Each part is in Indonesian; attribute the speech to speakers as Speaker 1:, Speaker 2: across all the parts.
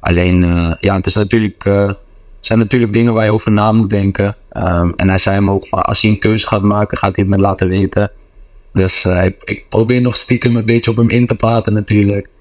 Speaker 1: Alleen, ja, het is natuurlijk, zijn natuurlijk dingen waar je over na moet denken. En hij zei hem ook van, als hij een keuze gaat maken, gaat hij het me laten weten. Dus ik probeer nog stiekem een beetje op hem in te praten natuurlijk.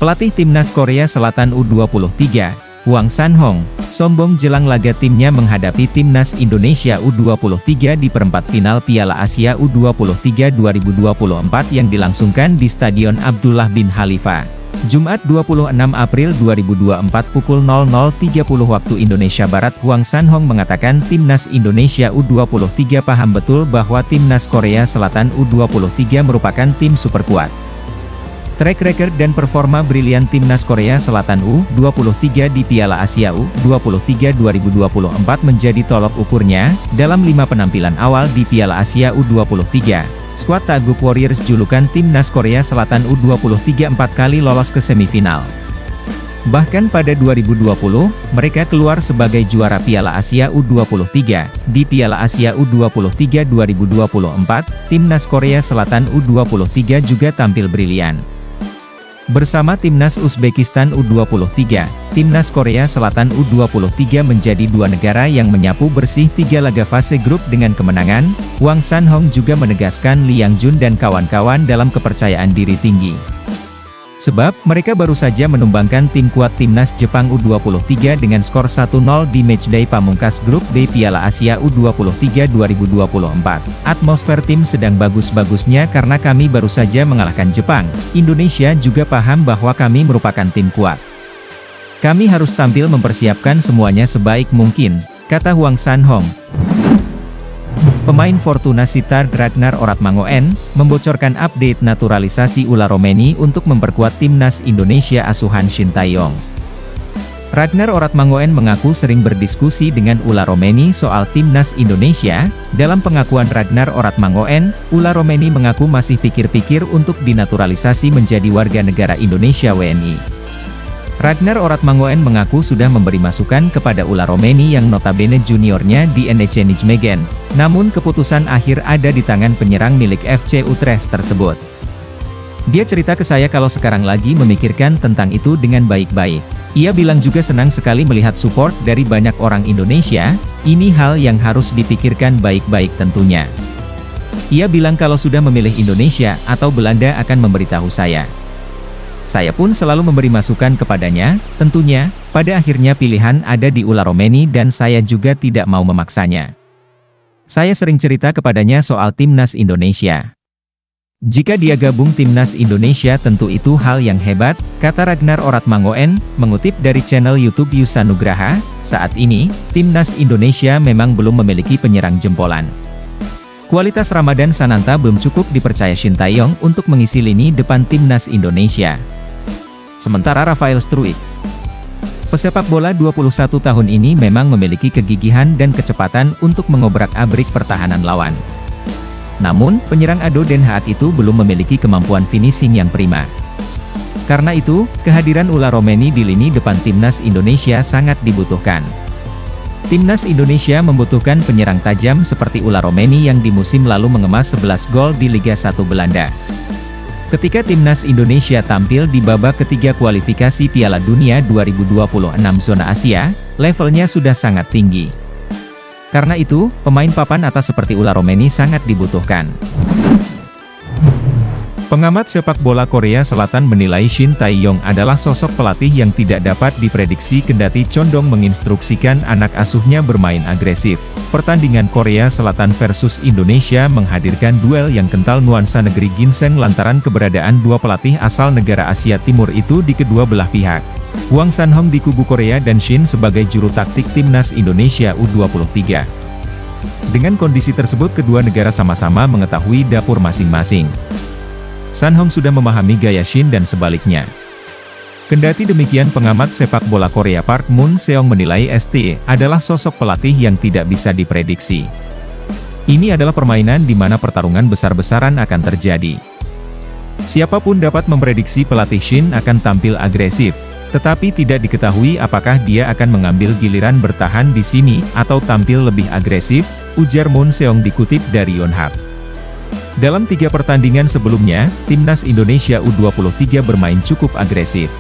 Speaker 2: Pelatih Timnas Korea Selatan U23, Hwang San-hong, sombong jelang laga timnya menghadapi Timnas Indonesia U23 di perempat final Piala Asia U23 2024 yang dilangsungkan di Stadion Abdullah bin Khalifa. Jumat 26 April 2024 pukul 00.30 waktu Indonesia Barat. Hwang San-hong mengatakan Timnas Indonesia U23 paham betul bahwa Timnas Korea Selatan U23 merupakan tim super kuat. Track record dan performa brilian Timnas Korea Selatan U23 di Piala Asia U23 2024 menjadi tolok ukurnya. Dalam 5 penampilan awal di Piala Asia U23, skuad Tagup Warriors julukan Timnas Korea Selatan U23 4 kali lolos ke semifinal. Bahkan pada 2020, mereka keluar sebagai juara Piala Asia U23. Di Piala Asia U23 2024, Timnas Korea Selatan U23 juga tampil brilian. Bersama Timnas Uzbekistan U23, Timnas Korea Selatan U23 menjadi dua negara yang menyapu bersih 3 laga fase grup dengan kemenangan. Hwang San-hong juga menegaskan Lee Yang-jun dan kawan-kawan dalam kepercayaan diri tinggi. Sebab, mereka baru saja menumbangkan tim kuat Timnas Jepang U23 dengan skor 1-0 di matchday pamungkas grup B Piala Asia U23 2024. Atmosfer tim sedang bagus-bagusnya karena kami baru saja mengalahkan Jepang. Indonesia juga paham bahwa kami merupakan tim kuat. Kami harus tampil mempersiapkan semuanya sebaik mungkin, kata Hwang San-hong. Pemain Fortuna Sittard Ragnar Oratmangoen, membocorkan update naturalisasi Ula Romeni untuk memperkuat Timnas Indonesia asuhan Shin Tae-yong. Ragnar Oratmangoen mengaku sering berdiskusi dengan Ula Romeni soal Timnas Indonesia. Dalam pengakuan Ragnar Oratmangoen, Ula Romeni mengaku masih pikir-pikir untuk dinaturalisasi menjadi warga negara Indonesia WNI. Ragnar Oratmangoen mengaku sudah memberi masukan kepada Ula Romeni yang notabene juniornya di NEC Nijmegen. Namun keputusan akhir ada di tangan penyerang milik FC Utrecht tersebut. Dia cerita ke saya kalau sekarang lagi memikirkan tentang itu dengan baik-baik. Ia bilang juga senang sekali melihat support dari banyak orang Indonesia. Ini hal yang harus dipikirkan baik-baik tentunya. Ia bilang kalau sudah memilih Indonesia atau Belanda akan memberitahu saya. Saya pun selalu memberi masukan kepadanya. Tentunya, pada akhirnya pilihan ada di Ula Romeni dan saya juga tidak mau memaksanya. Saya sering cerita kepadanya soal Timnas Indonesia. Jika dia gabung Timnas Indonesia tentu itu hal yang hebat, kata Ragnar Oratmangoen, mengutip dari channel YouTube Yusa Nugraha. Saat ini, Timnas Indonesia memang belum memiliki penyerang jempolan. Kualitas Ramadan Sananta belum cukup dipercaya Shin Tae-yong untuk mengisi lini depan Timnas Indonesia. Sementara Rafael Struijk, pesepak bola 21 tahun ini memang memiliki kegigihan dan kecepatan untuk mengobrak-abrik pertahanan lawan. Namun, penyerang Ado Den Haag itu belum memiliki kemampuan finishing yang prima. Karena itu, kehadiran Ula Romeni di lini depan Timnas Indonesia sangat dibutuhkan. Timnas Indonesia membutuhkan penyerang tajam seperti Ula Romeni yang di musim lalu mengemas 11 gol di Liga 1 Belanda. Ketika Timnas Indonesia tampil di babak ketiga kualifikasi Piala Dunia 2026 zona Asia, levelnya sudah sangat tinggi. Karena itu, pemain papan atas seperti Ula Romeni sangat dibutuhkan. Pengamat sepak bola Korea Selatan menilai Shin Tae-yong adalah sosok pelatih yang tidak dapat diprediksi kendati condong menginstruksikan anak asuhnya bermain agresif. Pertandingan Korea Selatan versus Indonesia menghadirkan duel yang kental nuansa negeri ginseng lantaran keberadaan dua pelatih asal negara Asia Timur itu di kedua belah pihak. Hwang San-hong di kubu Korea dan Shin sebagai juru taktik Timnas Indonesia U23. Dengan kondisi tersebut kedua negara sama-sama mengetahui dapur masing-masing. San-hong sudah memahami gaya Shin dan sebaliknya. Kendati demikian, pengamat sepak bola Korea Park Moon-seong menilai ST adalah sosok pelatih yang tidak bisa diprediksi. Ini adalah permainan di mana pertarungan besar-besaran akan terjadi. Siapapun dapat memprediksi pelatih Shin akan tampil agresif, tetapi tidak diketahui apakah dia akan mengambil giliran bertahan di sini atau tampil lebih agresif, ujar Moon-seong dikutip dari Yonhap. Dalam 3 pertandingan sebelumnya, timnas Indonesia U23 bermain cukup agresif.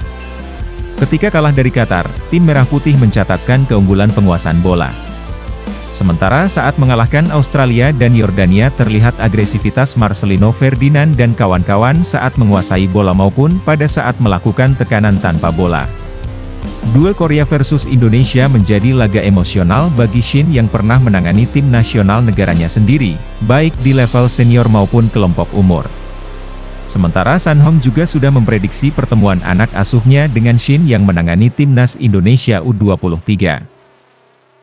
Speaker 2: Ketika kalah dari Qatar, tim Merah Putih mencatatkan keunggulan penguasaan bola. Sementara saat mengalahkan Australia dan Yordania terlihat agresivitas Marcelino Ferdinand dan kawan-kawan saat menguasai bola maupun pada saat melakukan tekanan tanpa bola. Duel Korea versus Indonesia menjadi laga emosional bagi Shin yang pernah menangani tim nasional negaranya sendiri, baik di level senior maupun kelompok umur. Sementara San Hong juga sudah memprediksi pertemuan anak asuhnya dengan Shin yang menangani timnas Indonesia U23.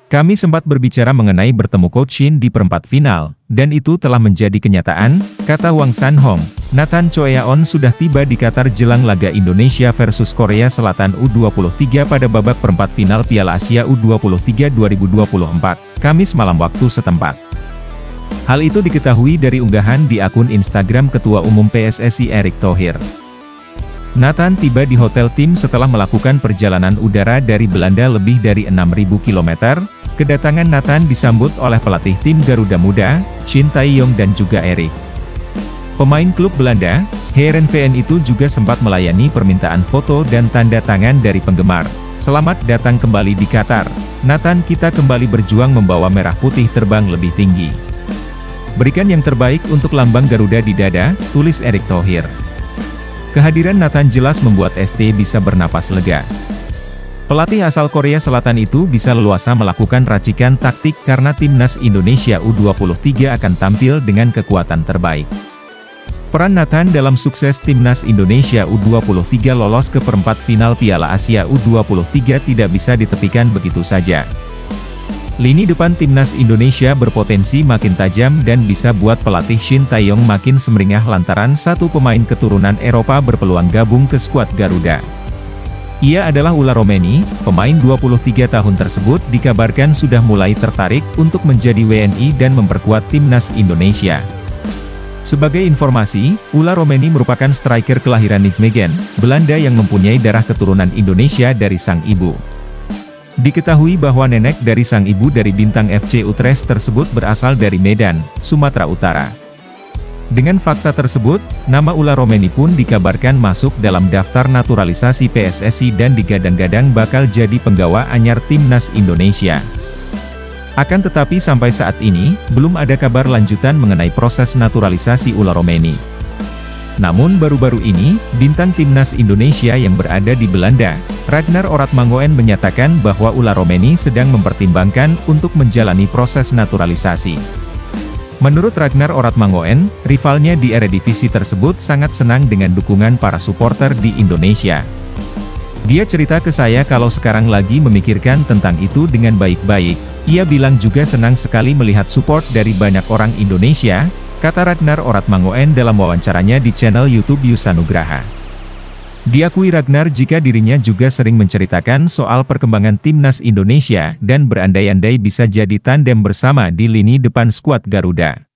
Speaker 2: Kami sempat berbicara mengenai bertemu Coach Shin di perempat final, dan itu telah menjadi kenyataan, kata Wang San Hong. Nathan Choeaon sudah tiba di Qatar jelang laga Indonesia versus Korea Selatan U23 pada babak perempat final Piala Asia U23 2024, Kamis malam waktu setempat. Hal itu diketahui dari unggahan di akun Instagram Ketua Umum PSSI Erick Thohir. Nathan tiba di hotel tim setelah melakukan perjalanan udara dari Belanda lebih dari 6.000 km. Kedatangan Nathan disambut oleh pelatih tim Garuda Muda, Shin Tae-yong dan juga Erick. Pemain klub Belanda, Heerenveen itu juga sempat melayani permintaan foto dan tanda tangan dari penggemar. Selamat datang kembali di Qatar. Nathan, kita kembali berjuang membawa Merah Putih terbang lebih tinggi. Berikan yang terbaik untuk lambang Garuda di dada, tulis Erick Thohir. Kehadiran Nathan jelas membuat ST bisa bernapas lega. Pelatih asal Korea Selatan itu bisa leluasa melakukan racikan taktik karena timnas Indonesia U23 akan tampil dengan kekuatan terbaik. Peran Nathan dalam sukses timnas Indonesia U23 lolos ke perempat final Piala Asia U23 tidak bisa ditepikan begitu saja. Lini depan timnas Indonesia berpotensi makin tajam dan bisa buat pelatih Shin Tae-yong makin semeringah lantaran satu pemain keturunan Eropa berpeluang gabung ke skuad Garuda. Ia adalah Ula Romeni, pemain 23 tahun tersebut dikabarkan sudah mulai tertarik untuk menjadi WNI dan memperkuat timnas Indonesia. Sebagai informasi, Ula Romeni merupakan striker kelahiran Nijmegen, Belanda yang mempunyai darah keturunan Indonesia dari sang ibu. Diketahui bahwa nenek dari sang ibu dari bintang FC Utrecht tersebut berasal dari Medan, Sumatera Utara. Dengan fakta tersebut, nama Ula Romeni pun dikabarkan masuk dalam daftar naturalisasi PSSI dan digadang-gadang bakal jadi penggawa anyar timnas Indonesia. Akan tetapi sampai saat ini, belum ada kabar lanjutan mengenai proses naturalisasi Ula Romeni. Namun baru-baru ini, bintang timnas Indonesia yang berada di Belanda, Ragnar Oratmangoen menyatakan bahwa Ula Romeni sedang mempertimbangkan untuk menjalani proses naturalisasi. Menurut Ragnar Oratmangoen, rivalnya di Eredivisie tersebut sangat senang dengan dukungan para supporter di Indonesia. Dia cerita ke saya kalau sekarang lagi memikirkan tentang itu dengan baik-baik. Ia bilang juga senang sekali melihat support dari banyak orang Indonesia, kata Ragnar Oratmangoen dalam wawancaranya di channel YouTube Yusanugraha. Diakui Ragnar jika dirinya juga sering menceritakan soal perkembangan timnas Indonesia dan berandai-andai bisa jadi tandem bersama di lini depan skuad Garuda.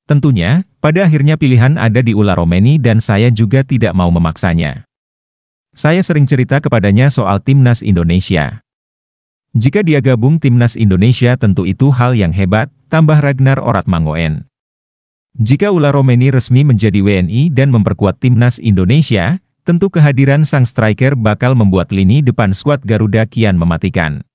Speaker 2: Tentunya, pada akhirnya pilihan ada di Ula Romeni dan saya juga tidak mau memaksanya. Saya sering cerita kepadanya soal timnas Indonesia. Jika dia gabung timnas Indonesia tentu itu hal yang hebat, tambah Ragnar Oratmangoen. Jika Ula Romeni resmi menjadi WNI dan memperkuat timnas Indonesia, tentu kehadiran sang striker bakal membuat lini depan skuad Garuda kian mematikan.